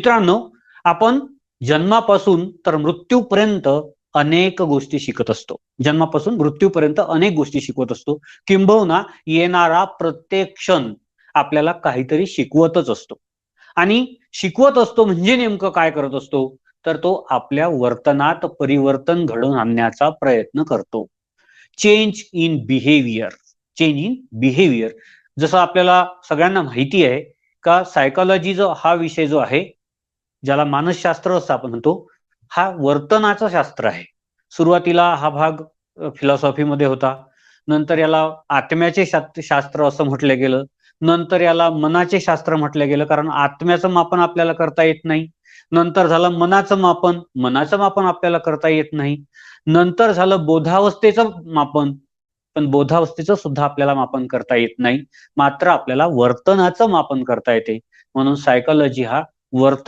मित्रांनो, आपण जन्मापासून तर मृत्यूपर्यंत अनेक गोष्टी शिकत असतो. जन्मापासून मृत्यूपर्यंत अनेक गोष्टी शिकवत असतो. किंबहुना येणारा प्रत्येक क्षण आपल्याला काहीतरी शिकवतच असतो. आणि शिकवत असतो म्हणजे नेमकं काय करत असतो, तर तो आपल्या वर्तनात परिवर्तन घडवून आणण्याचा प्रयत्न करतो. Change in behaviour. Change in behaviour. जसं आपल्याला सगळ्यांना माहिती आहे का, सायकोलॉजी जो हा विषय जो आहे, ज्याला मानसशास्त्र असं आपण म्हणतो, हा वर्तनाचं शास्त्र आहे. सुरुवातीला हा भाग फिलॉसॉफीमध्ये होता. नंतर याला आत्म्याचे शास्त्र असं म्हटलं गेलं. नंतर याला मनाचे शास्त्र म्हटलं गेलं, कारण आत्म्याचं मापन आपल्याला करता येत नाही. नंतर झालं मनाचं मापन आपल्याला करता येत नाही. नंतर झालं बोधावस्थेचं मापन, पण बोधावस्थेचं सुद्धा आपल्याला मापन करता येत नाही. मात्र आपल्याला वर्तनाचं मापन करता येते. म्हणून सायकोलॉजी हा वर्तन